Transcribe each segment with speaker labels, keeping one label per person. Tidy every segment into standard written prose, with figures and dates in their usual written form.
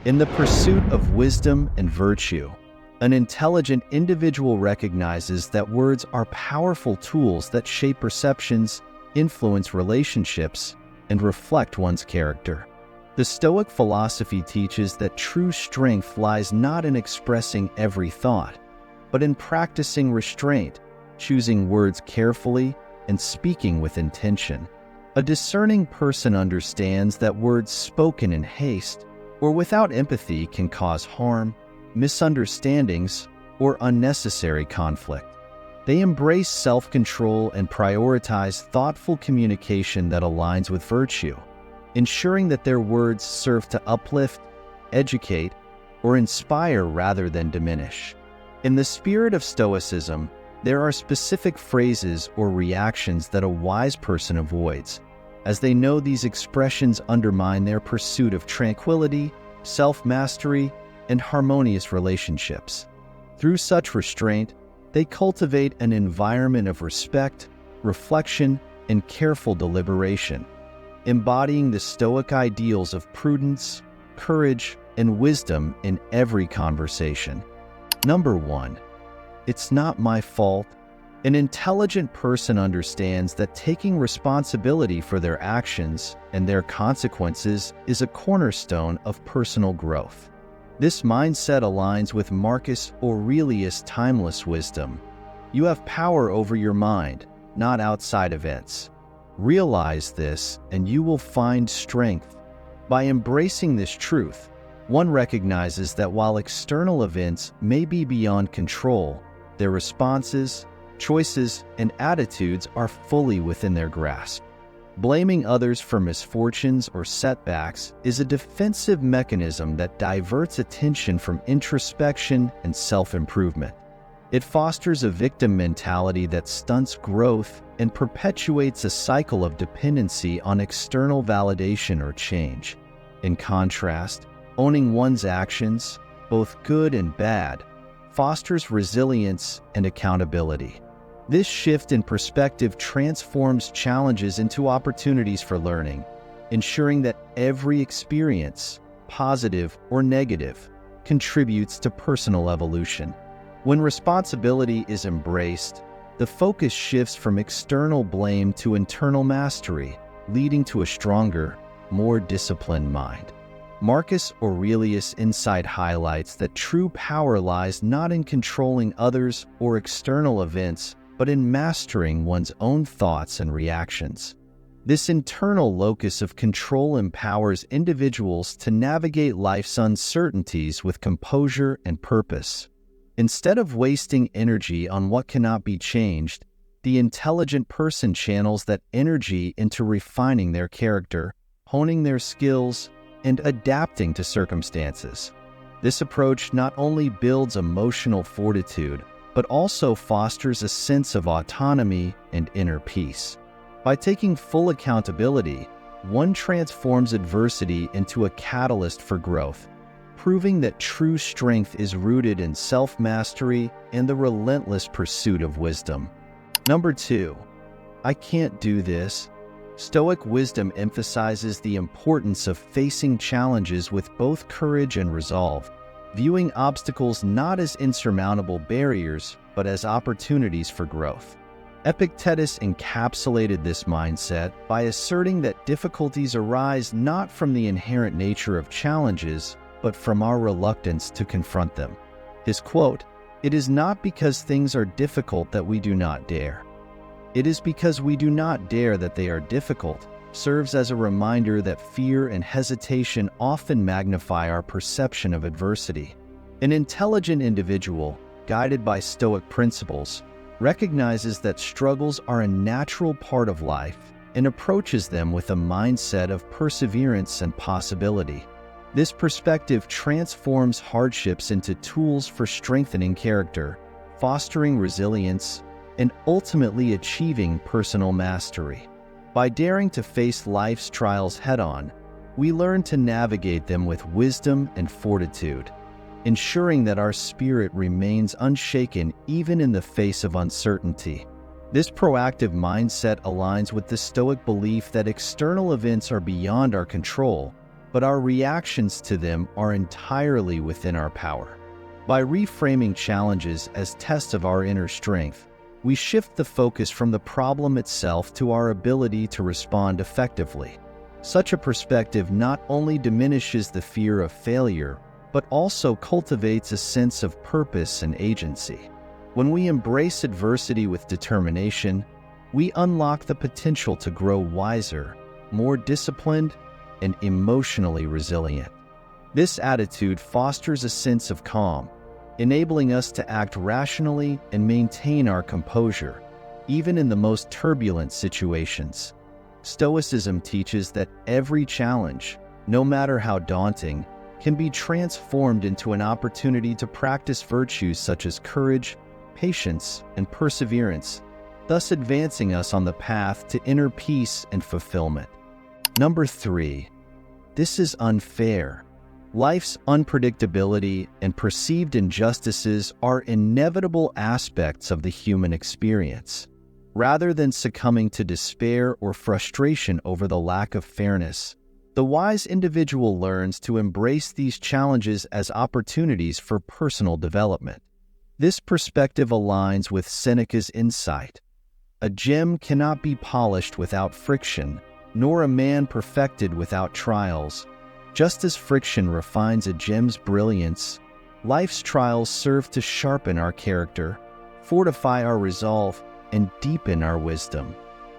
Speaker 1: In the pursuit of wisdom and virtue, an intelligent individual recognizes that words are powerful tools that shape perceptions, influence relationships, and reflect one's character. The Stoic philosophy teaches that true strength lies not in expressing every thought, but in practicing restraint, choosing words carefully, and speaking with intention. A discerning person understands that words spoken in haste or without empathy can cause harm, misunderstandings, or unnecessary conflict. They embrace self-control and prioritize thoughtful communication that aligns with virtue, ensuring that their words serve to uplift, educate, or inspire rather than diminish. In the spirit of Stoicism, there are specific phrases or reactions that a wise person avoids, as they know these expressions undermine their pursuit of tranquility, self-mastery, and harmonious relationships. Through such restraint, they cultivate an environment of respect, reflection, and careful deliberation, embodying the Stoic ideals of prudence, courage, and wisdom in every conversation. Number 1. It's not my fault. An intelligent person understands that taking responsibility for their actions and their consequences is a cornerstone of personal growth. This mindset aligns with Marcus Aurelius' timeless wisdom. You have power over your mind, not outside events. Realize this, and you will find strength. By embracing this truth, one recognizes that while external events may be beyond control, their responses, choices, and attitudes are fully within their grasp. Blaming others for misfortunes or setbacks is a defensive mechanism that diverts attention from introspection and self-improvement. It fosters a victim mentality that stunts growth and perpetuates a cycle of dependency on external validation or change. In contrast, owning one's actions, both good and bad, fosters resilience and accountability. This shift in perspective transforms challenges into opportunities for learning, ensuring that every experience, positive or negative, contributes to personal evolution. When responsibility is embraced, the focus shifts from external blame to internal mastery, leading to a stronger, more disciplined mind. Marcus Aurelius' insight highlights that true power lies not in controlling others or external events, but in mastering one's own thoughts and reactions. This internal locus of control empowers individuals to navigate life's uncertainties with composure and purpose. Instead of wasting energy on what cannot be changed, the intelligent person channels that energy into refining their character, honing their skills, and adapting to circumstances. This approach not only builds emotional fortitude, but also fosters a sense of autonomy and inner peace. By taking full accountability, one transforms adversity into a catalyst for growth, proving that true strength is rooted in self-mastery and the relentless pursuit of wisdom. Number 2. I can't do this. Stoic wisdom emphasizes the importance of facing challenges with both courage and resolve, viewing obstacles not as insurmountable barriers, but as opportunities for growth. Epictetus encapsulated this mindset by asserting that difficulties arise not from the inherent nature of challenges, but from our reluctance to confront them. His quote, "It is not because things are difficult that we do not dare. It is because we do not dare that they are difficult," serves as a reminder that fear and hesitation often magnify our perception of adversity. An intelligent individual, guided by Stoic principles, recognizes that struggles are a natural part of life and approaches them with a mindset of perseverance and possibility. This perspective transforms hardships into tools for strengthening character, fostering resilience, and ultimately achieving personal mastery. By daring to face life's trials head-on, we learn to navigate them with wisdom and fortitude, ensuring that our spirit remains unshaken even in the face of uncertainty. This proactive mindset aligns with the Stoic belief that external events are beyond our control, but our reactions to them are entirely within our power. By reframing challenges as tests of our inner strength, we shift the focus from the problem itself to our ability to respond effectively. Such a perspective not only diminishes the fear of failure, but also cultivates a sense of purpose and agency. When we embrace adversity with determination, we unlock the potential to grow wiser, more disciplined, and emotionally resilient. This attitude fosters a sense of calm, enabling us to act rationally and maintain our composure, even in the most turbulent situations. Stoicism teaches that every challenge, no matter how daunting, can be transformed into an opportunity to practice virtues such as courage, patience, and perseverance, thus advancing us on the path to inner peace and fulfillment. Number 3. This is unfair. Life's unpredictability and perceived injustices are inevitable aspects of the human experience. Rather than succumbing to despair or frustration over the lack of fairness, the wise individual learns to embrace these challenges as opportunities for personal development. This perspective aligns with Seneca's insight. A gem cannot be polished without friction, nor a man perfected without trials. Just as friction refines a gem's brilliance, life's trials serve to sharpen our character, fortify our resolve, and deepen our wisdom.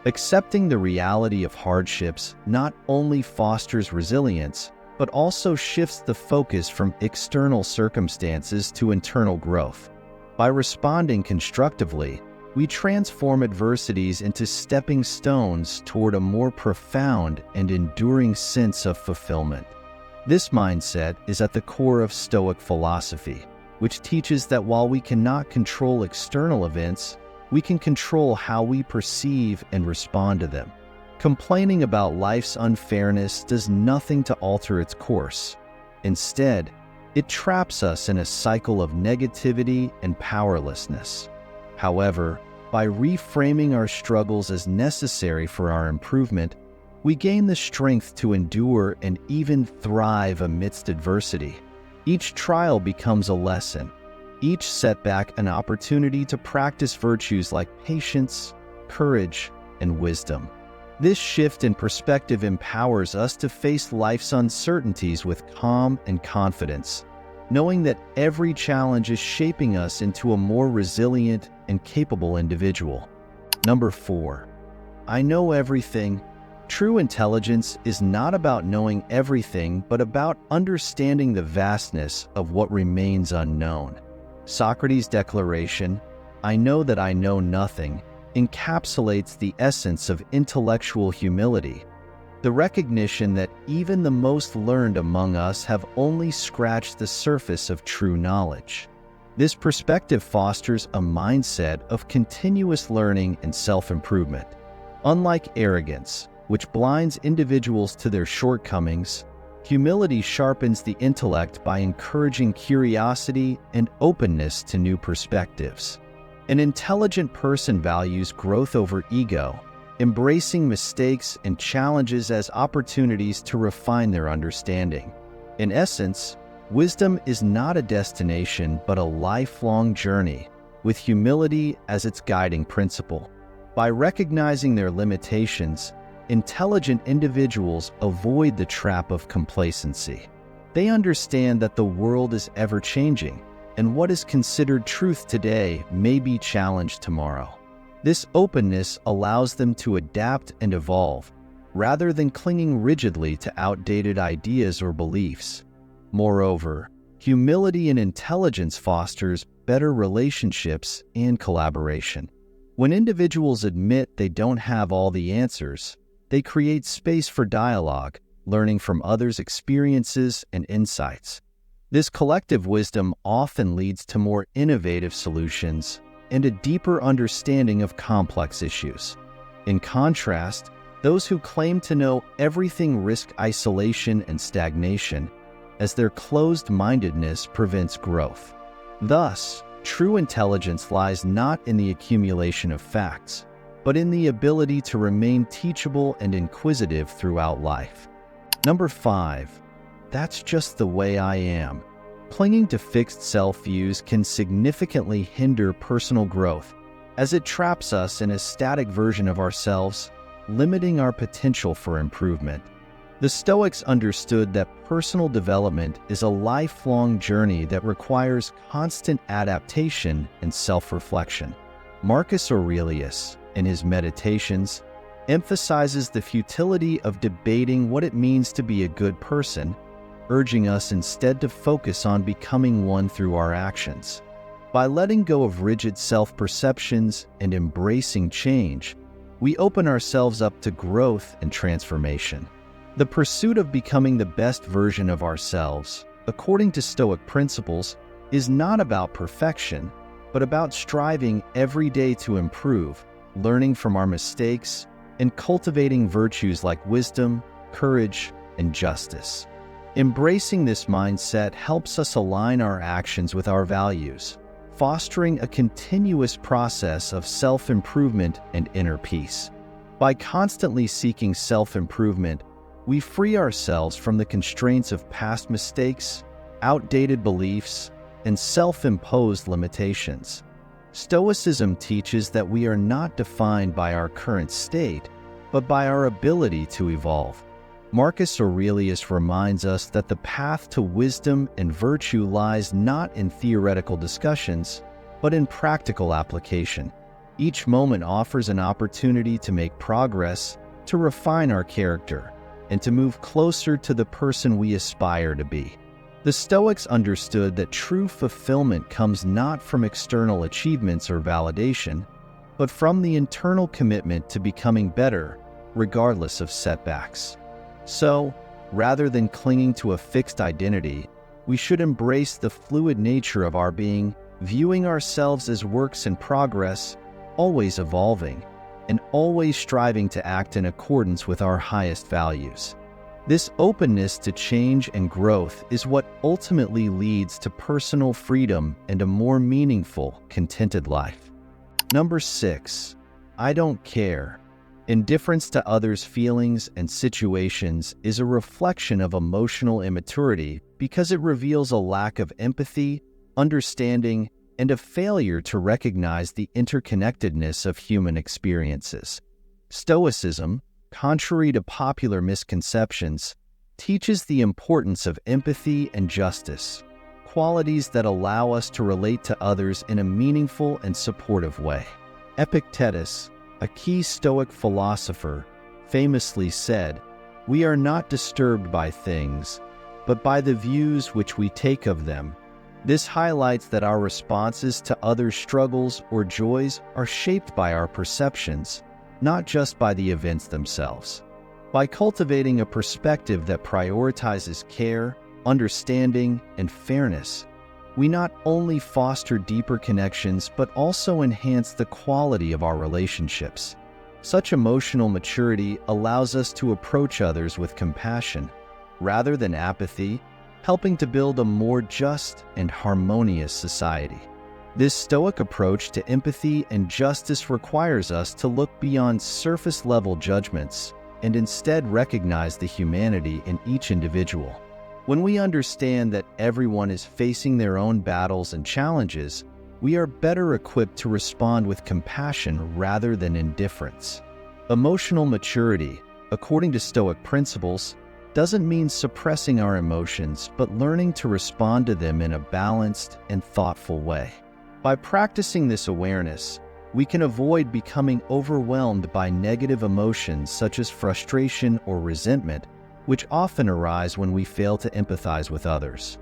Speaker 1: Accepting the reality of hardships not only fosters resilience, but also shifts the focus from external circumstances to internal growth. By responding constructively, we transform adversities into stepping stones toward a more profound and enduring sense of fulfillment. This mindset is at the core of Stoic philosophy, which teaches that while we cannot control external events, we can control how we perceive and respond to them. Complaining about life's unfairness does nothing to alter its course. Instead, it traps us in a cycle of negativity and powerlessness. However, by reframing our struggles as necessary for our improvement, we gain the strength to endure and even thrive amidst adversity. Each trial becomes a lesson, each setback an opportunity to practice virtues like patience, courage, and wisdom. This shift in perspective empowers us to face life's uncertainties with calm and confidence, knowing that every challenge is shaping us into a more resilient and capable individual. Number 4. I know everything. True intelligence is not about knowing everything, but about understanding the vastness of what remains unknown. Socrates' declaration, "I know that I know nothing," encapsulates the essence of intellectual humility, the recognition that even the most learned among us have only scratched the surface of true knowledge. This perspective fosters a mindset of continuous learning and self-improvement. Unlike arrogance, which blinds individuals to their shortcomings, humility sharpens the intellect by encouraging curiosity and openness to new perspectives. An intelligent person values growth over ego, embracing mistakes and challenges as opportunities to refine their understanding. In essence, wisdom is not a destination but a lifelong journey, with humility as its guiding principle. By recognizing their limitations, intelligent individuals avoid the trap of complacency. They understand that the world is ever-changing, and what is considered truth today may be challenged tomorrow. This openness allows them to adapt and evolve, rather than clinging rigidly to outdated ideas or beliefs. Moreover, humility and intelligence fosters better relationships and collaboration. When individuals admit they don't have all the answers, they create space for dialogue, learning from others' experiences and insights. This collective wisdom often leads to more innovative solutions and a deeper understanding of complex issues. In contrast, those who claim to know everything risk isolation and stagnation, as their closed-mindedness prevents growth. Thus, true intelligence lies not in the accumulation of facts, but in the ability to remain teachable and inquisitive throughout life. Number 5. That's just the way I am. Clinging to fixed self-views can significantly hinder personal growth, as it traps us in a static version of ourselves, limiting our potential for improvement. The Stoics understood that personal development is a lifelong journey that requires constant adaptation and self-reflection. Marcus Aurelius, in his Meditations, emphasizes the futility of debating what it means to be a good person, urging us instead to focus on becoming one through our actions. By letting go of rigid self-perceptions and embracing change, we open ourselves up to growth and transformation. The pursuit of becoming the best version of ourselves, according to Stoic principles, is not about perfection, but about striving every day to improve, learning from our mistakes, and cultivating virtues like wisdom, courage, and justice. Embracing this mindset helps us align our actions with our values, fostering a continuous process of self-improvement and inner peace. By constantly seeking self-improvement, we free ourselves from the constraints of past mistakes, outdated beliefs, and self-imposed limitations. Stoicism teaches that we are not defined by our current state, but by our ability to evolve. Marcus Aurelius reminds us that the path to wisdom and virtue lies not in theoretical discussions, but in practical application. Each moment offers an opportunity to make progress, to refine our character, and to move closer to the person we aspire to be. The Stoics understood that true fulfillment comes not from external achievements or validation, but from the internal commitment to becoming better, regardless of setbacks. So, rather than clinging to a fixed identity, we should embrace the fluid nature of our being, viewing ourselves as works in progress, always evolving, and always striving to act in accordance with our highest values. This openness to change and growth is what ultimately leads to personal freedom and a more meaningful, contented life. Number 6. I don't care. Indifference to others' feelings and situations is a reflection of emotional immaturity because it reveals a lack of empathy, understanding, and a failure to recognize the interconnectedness of human experiences. Stoicism, contrary to popular misconceptions, teaches the importance of empathy and justice, qualities that allow us to relate to others in a meaningful and supportive way. Epictetus, a key Stoic philosopher, famously said, "We are not disturbed by things, but by the views which we take of them." This highlights that our responses to others' struggles or joys are shaped by our perceptions, not just by the events themselves. By cultivating a perspective that prioritizes care, understanding, and fairness, we not only foster deeper connections but also enhance the quality of our relationships. Such emotional maturity allows us to approach others with compassion, rather than apathy, helping to build a more just and harmonious society. This Stoic approach to empathy and justice requires us to look beyond surface-level judgments and instead recognize the humanity in each individual. When we understand that everyone is facing their own battles and challenges, we are better equipped to respond with compassion rather than indifference. Emotional maturity, according to Stoic principles, doesn't mean suppressing our emotions, but learning to respond to them in a balanced and thoughtful way. By practicing this awareness, we can avoid becoming overwhelmed by negative emotions such as frustration or resentment, which often arise when we fail to empathize with others.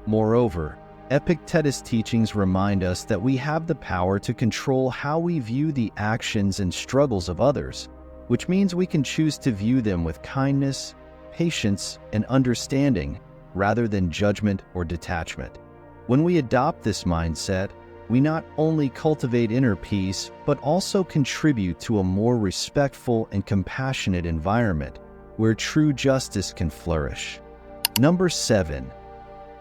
Speaker 1: Moreover, Epictetus' teachings remind us that we have the power to control how we view the actions and struggles of others, which means we can choose to view them with kindness, patience, and understanding, rather than judgment or detachment. When we adopt this mindset, we not only cultivate inner peace, but also contribute to a more respectful and compassionate environment where true justice can flourish. Number 7.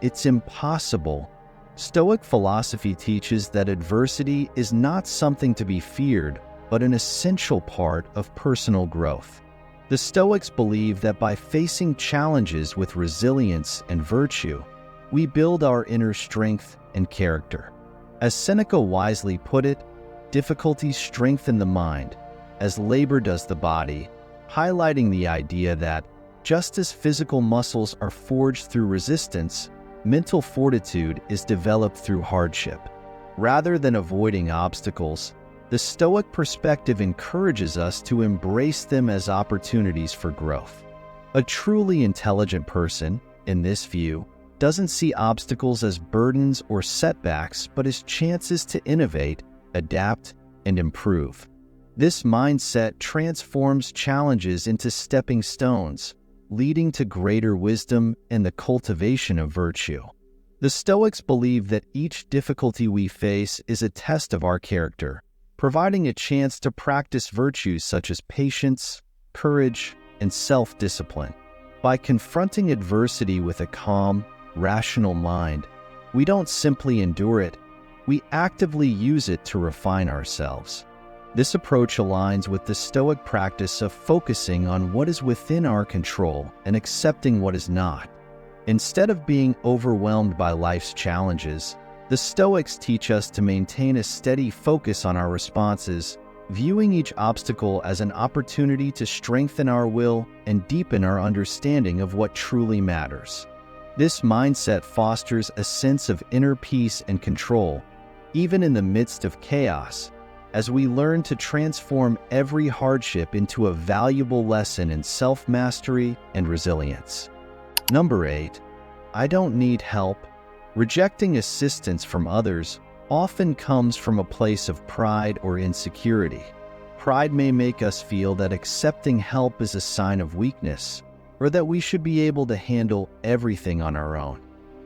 Speaker 1: It's impossible. Stoic philosophy teaches that adversity is not something to be feared, but an essential part of personal growth. The Stoics believe that by facing challenges with resilience and virtue, we build our inner strength and character. As Seneca wisely put it, difficulties strengthen the mind, as labor does the body, highlighting the idea that, just as physical muscles are forged through resistance, mental fortitude is developed through hardship. Rather than avoiding obstacles, the Stoic perspective encourages us to embrace them as opportunities for growth. A truly intelligent person, in this view, doesn't see obstacles as burdens or setbacks, but as chances to innovate, adapt, and improve. This mindset transforms challenges into stepping stones, leading to greater wisdom and the cultivation of virtue. The Stoics believe that each difficulty we face is a test of our character, providing a chance to practice virtues such as patience, courage, and self-discipline. By confronting adversity with a calm, rational mind, we don't simply endure it, we actively use it to refine ourselves. This approach aligns with the Stoic practice of focusing on what is within our control and accepting what is not. Instead of being overwhelmed by life's challenges, the Stoics teach us to maintain a steady focus on our responses, viewing each obstacle as an opportunity to strengthen our will and deepen our understanding of what truly matters. This mindset fosters a sense of inner peace and control, even in the midst of chaos, as we learn to transform every hardship into a valuable lesson in self-mastery and resilience. Number 8. I don't need help. Rejecting assistance from others often comes from a place of pride or insecurity. Pride may make us feel that accepting help is a sign of weakness, or that we should be able to handle everything on our own.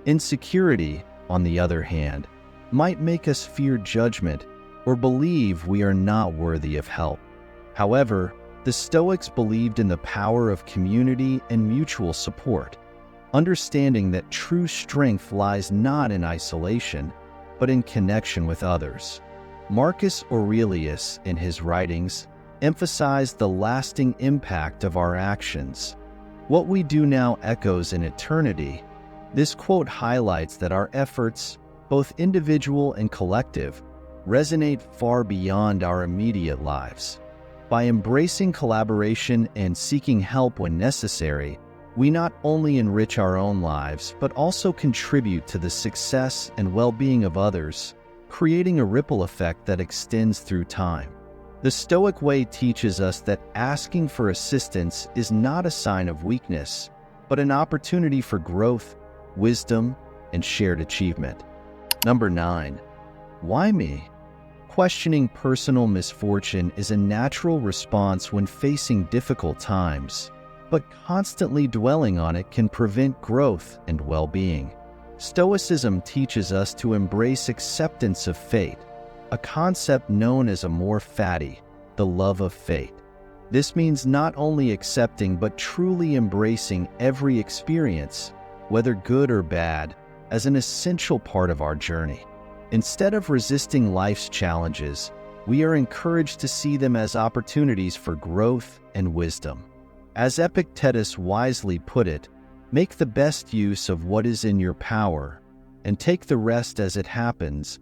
Speaker 1: Insecurity, on the other hand, might make us fear judgment or believe we are not worthy of help. However, the Stoics believed in the power of community and mutual support, understanding that true strength lies not in isolation, but in connection with others. Marcus Aurelius, in his writings, emphasized the lasting impact of our actions. What we do now echoes in eternity. This quote highlights that our efforts, both individual and collective, resonate far beyond our immediate lives. By embracing collaboration and seeking help when necessary, we not only enrich our own lives, but also contribute to the success and well-being of others, creating a ripple effect that extends through time. The Stoic way teaches us that asking for assistance is not a sign of weakness, but an opportunity for growth, wisdom, and shared achievement. Number 9. Why me? Questioning personal misfortune is a natural response when facing difficult times, but constantly dwelling on it can prevent growth and well-being. Stoicism teaches us to embrace acceptance of fate, a concept known as amor fati, the love of fate. This means not only accepting but truly embracing every experience, whether good or bad, as an essential part of our journey. Instead of resisting life's challenges, we are encouraged to see them as opportunities for growth and wisdom. As Epictetus wisely put it, make the best use of what is in your power, and take the rest as it happens.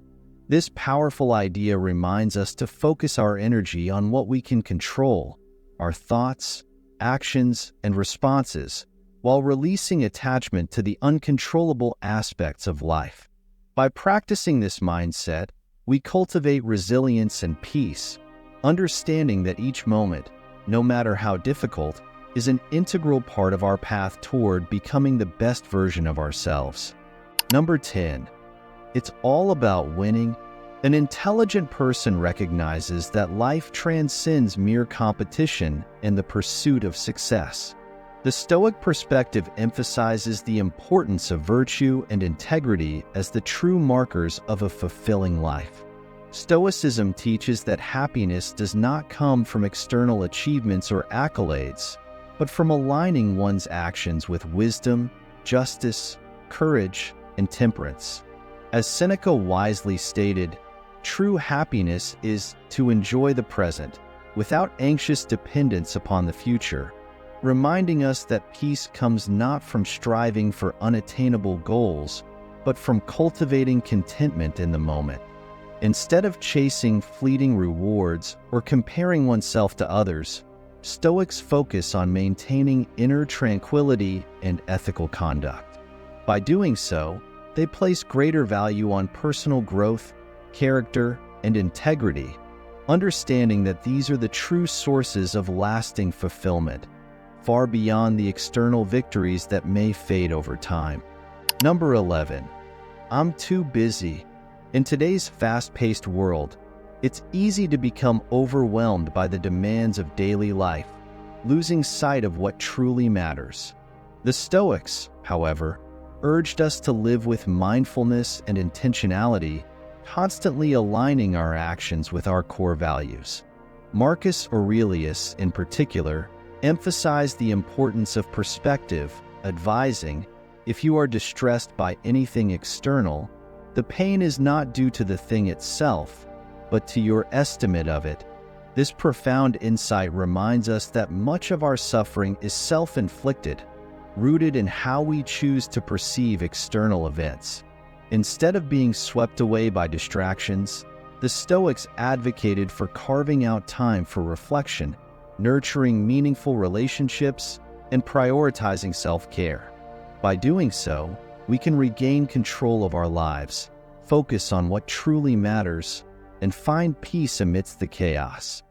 Speaker 1: This powerful idea reminds us to focus our energy on what we can control, our thoughts, actions, and responses, while releasing attachment to the uncontrollable aspects of life. By practicing this mindset, we cultivate resilience and peace, understanding that each moment, no matter how difficult, is an integral part of our path toward becoming the best version of ourselves. Number 10. It's all about winning. An intelligent person recognizes that life transcends mere competition and the pursuit of success. The Stoic perspective emphasizes the importance of virtue and integrity as the true markers of a fulfilling life. Stoicism teaches that happiness does not come from external achievements or accolades, but from aligning one's actions with wisdom, justice, courage, and temperance. As Seneca wisely stated, true happiness is to enjoy the present, without anxious dependence upon the future, reminding us that peace comes not from striving for unattainable goals, but from cultivating contentment in the moment. Instead of chasing fleeting rewards or comparing oneself to others, Stoics focus on maintaining inner tranquility and ethical conduct. By doing so, they place greater value on personal growth, character, and integrity, understanding that these are the true sources of lasting fulfillment, far beyond the external victories that may fade over time. Number 11. I'm too busy. In today's fast-paced world, it's easy to become overwhelmed by the demands of daily life, losing sight of what truly matters. The Stoics, however, urged us to live with mindfulness and intentionality, constantly aligning our actions with our core values. Marcus Aurelius, in particular, emphasized the importance of perspective, advising, if you are distressed by anything external, the pain is not due to the thing itself, but to your estimate of it. This profound insight reminds us that much of our suffering is self-inflicted, rooted in how we choose to perceive external events. Instead of being swept away by distractions, the Stoics advocated for carving out time for reflection, nurturing meaningful relationships, and prioritizing self-care. By doing so, we can regain control of our lives, focus on what truly matters, and find peace amidst the chaos.